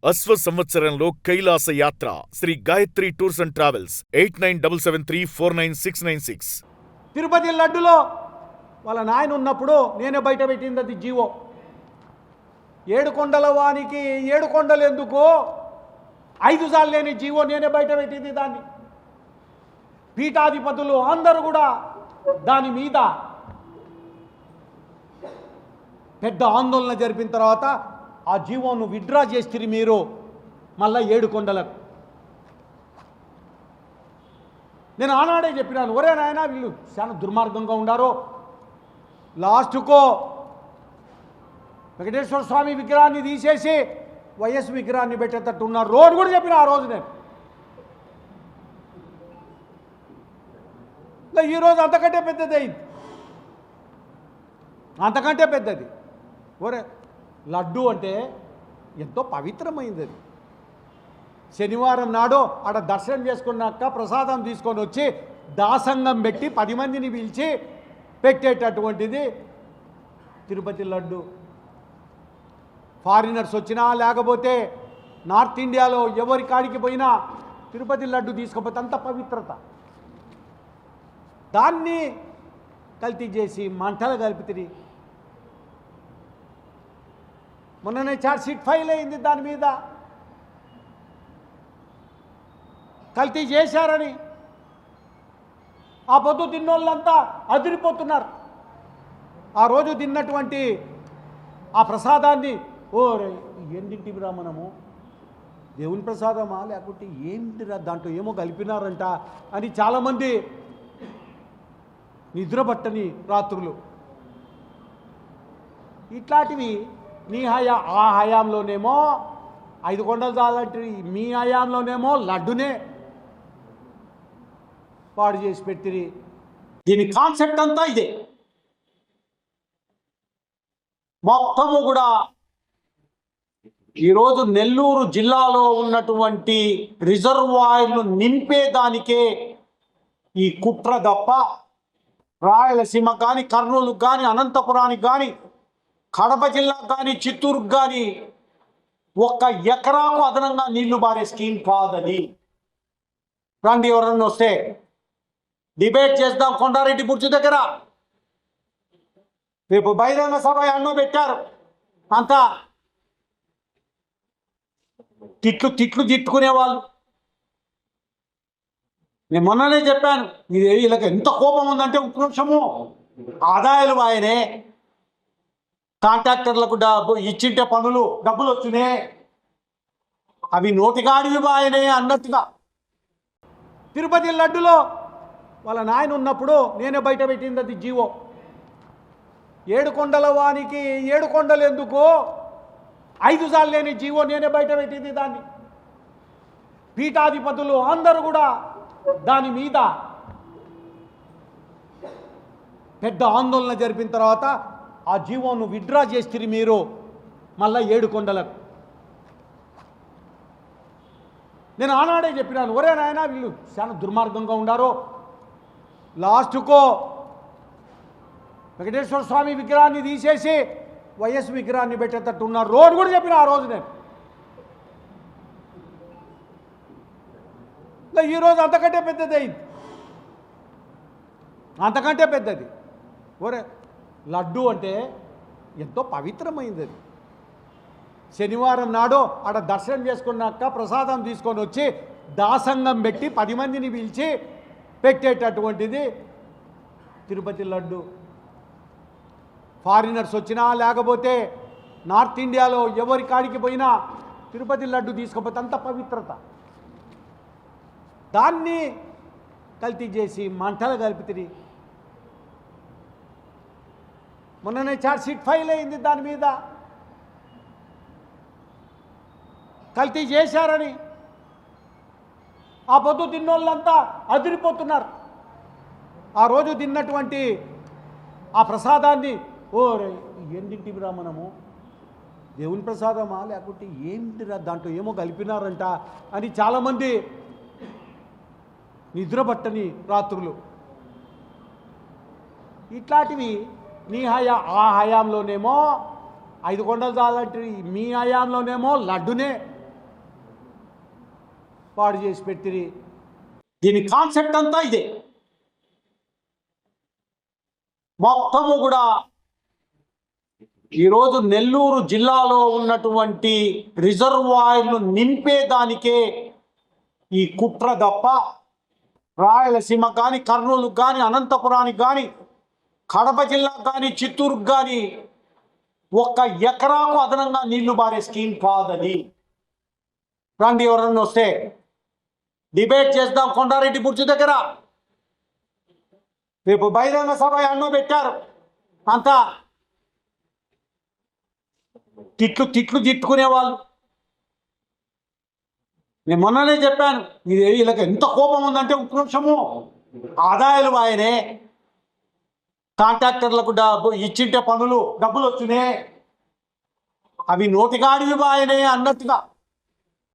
అశ్వ సంవత్సరంలో కైలాస యాత్ర Shri Gayatri tours and travels 8977349696. Tirupati లడ్డులో వాళ్ళ నాయన ఉన్నప్పుడు నేనే బయట పెట్టింది అది జీవో. 7 కొండల వానికి 7 కొండలు ఎందుకు 5 సార్లు లేని జీవో నేనే బయట పెట్టింది దాన్ని. పీఠాధిపతులు అందరూ కూడా దాని మీద పెద్ద ఆందోళన జరిపిన తర్వాత ఆ జీవోను విత్డ్రా చేస్తారు మీరు మళ్ళీ 7 కొండలకు. నేను ఆనాడే చెప్పినాను, ఒరే నాయన వీళ్ళు చాలా దుర్మార్గంగా ఉండారో, లాస్ట్కో వెంకటేశ్వర స్వామి విగ్రహాన్ని తీసేసి వైఎస్ విగ్రహాన్ని పెట్టేటట్టు ఉన్నారు రోడ్డు కూడా చెప్పిన ఆ రోజు నేను. ఈరోజు అంతకంటే పెద్దది అయింది, అంతకంటే పెద్దది. ఒరే లడ్డు అంటే ఎంతో పవిత్రమైంది అది. శనివారం నాడు ఆడ దర్శనం చేసుకున్నాక ప్రసాదం తీసుకొని వచ్చి దాసంగం పెట్టి 10 మందిని పిలిచి పెట్టేటటువంటిది తిరుపతి లడ్డు. ఫారినర్స్ వచ్చినా లేకపోతే నార్త్ ఇండియాలో ఎవరి కాడికి పోయినా తిరుపతి లడ్డు తీసుకుపోతే అంత పవిత్రత. దాన్ని కల్తీ చేసి మంటలు కలిపితే మొన్ననే ఛార్జ్ షీట్ ఫైల్ అయింది దాని మీద. కల్తీ చేశారని ఆ పొద్దు తిన్నోళ్ళంతా అదిరిపోతున్నారు. ఆ రోజు తిన్నటువంటి ఆ ప్రసాదాన్ని ఓ ఏంటిరా మనము దేవుని ప్రసాదమా లేకుంటే ఏంటిరా దాంట్లో ఏమో కలిపినారంట అని చాలామంది నిద్రపట్టని రాత్రులు. ఇట్లాంటివి నీ ఆ హయాంలోనేమో 5 కొండలు చాలంటే మీ హయాంలోనేమో లడ్డునే పాడు చేసి పెట్టిరి. దీని కాన్సెప్ట్ అంతా ఇదే. మొత్తము కూడా ఈరోజు నెల్లూరు జిల్లాలో ఉన్నటువంటి రిజర్వాయర్లు నింపేదానికే ఈ కుట్ర తప్ప రాయలసీమ కానీ, కర్నూలు కానీ, అనంతపురానికి కానీ, కడప జిల్లాకు కానీ, చిత్తూరుకు కానీ 1 ఎకరాకు అదనంగా నీళ్లు బారే స్కీమ్ కాదని. రండి ఎవరన్నా వస్తే డిబేట్ చేద్దాం కొండారెడ్డి బుర్జు దగ్గర. రేపు బహిరంగ సభ ఎన్నో పెట్టారు, అంతా తిట్లు తిట్టుకునేవాళ్ళు. నేను మొన్ననే చెప్పాను, వీళ్ళకి ఎంత కోపం ఉందంటే ఒక్క నిమిషము ఆదాయాలు ఆయనే కాంట్రాక్టర్లకు ఇచ్చింటే డబ్బులు వచ్చినాయి, అవి నోటిగాడివి ఆయనే అన్నట్టుగా. తిరుపతి లడ్డులో వాళ్ళ నాయన ఉన్నప్పుడు నేనే బయట పెట్టింది అది జీవో. 7 కొండల వానికి 7 కొండలు ఎందుకు 5 సార్లు లేని జీవో నేనే బయట పెట్టింది దాన్ని. పీఠాధిపతులు అందరూ కూడా దాని మీద పెద్ద ఆందోళన జరిపిన తర్వాత ఆ జీవోను విత్డ్రా చేస్తారు మీరు మళ్ళీ 7 కొండలకు. నేను ఆనాడే చెప్పినాను, ఒరే నాయన వీళ్ళు చాలా దుర్మార్గంగా ఉండారో, లాస్ట్కో వెంకటేశ్వర స్వామి విగ్రహాన్ని తీసేసి వైఎస్ విగ్రహాన్ని పెట్టేటట్టు ఉన్నారు రోడ్డు కూడా చెప్పిన ఆ రోజు నేను. ఈరోజు అంతకంటే పెద్దది అయింది, అంతకంటే పెద్దది. ఒరే లడ్డు అంటే ఎంతో పవిత్రమైంది అది. శనివారం నాడు ఆడ దర్శనం చేసుకున్నాక ప్రసాదం తీసుకొని వచ్చి దాసంగం పెట్టి 10 మందిని పిలిచి పెట్టేటటువంటిది తిరుపతి లడ్డు. ఫారినర్స్ వచ్చినా లేకపోతే నార్త్ ఇండియాలో ఎవరి కాడికి పోయినా తిరుపతి లడ్డు తీసుకుపోతే అంత పవిత్రత. దాన్ని కల్తీ చేసి మంటలు కలిపితే మొన్ననే ఛార్జ్ షీట్ ఫైల్ అయింది దాని మీద. కల్తీ చేశారని ఆ పొద్దు తిన్నోళ్ళంతా అదిరిపోతున్నారు. ఆ రోజు తిన్నటువంటి ఆ ప్రసాదాన్ని ఓ ఏంటిరా మనము దేవుని ప్రసాదమా లేకుంటే ఏంటిరా దాంట్లో ఏమో కలిపినారంట అని చాలామంది నిద్రపట్టని రాత్రులు. ఇట్లాంటివి నీ ఆ హయాంలోనేమో 5 కొండలు చాలంటే మీ హయాంలోనేమో లడ్డునే పాడు చేసి పెట్టిరి. దీని కాన్సెప్ట్ అంతా ఇదే. మొత్తము కూడా ఈరోజు నెల్లూరు జిల్లాలో ఉన్నటువంటి రిజర్వాయర్లు నింపేదానికే ఈ కుట్ర తప్ప రాయలసీమ కానీ, కర్నూలుకు కానీ, అనంతపురానికి కానీ, కడప జిల్లాకు కానీ, చిత్తూరుకు కానీ ఒక్క ఎకరాకు అదనంగా నీళ్లు బారే స్కీమ్ కాదని. రండి, ఎవరన్నా వస్తే డిబేట్ చేద్దాం కొండారెడ్డి బుర్జు దగ్గర. రేపు బహిరంగ సభ ఎన్నో పెట్టారు, అంతా తిట్లు తిట్టుకునేవాళ్ళు. నేను మొన్ననే చెప్పాను, ఇది వీళ్ళకి ఎంత కోపం ఉందంటే ఒక్క నిమిషము ఆదాయాలు ఆయనే కాంట్రాక్టర్లకు ఇచ్చింటే డబ్బులు వచ్చినాయి, అవి నోటికాడివి ఆయనే అన్నట్టుగా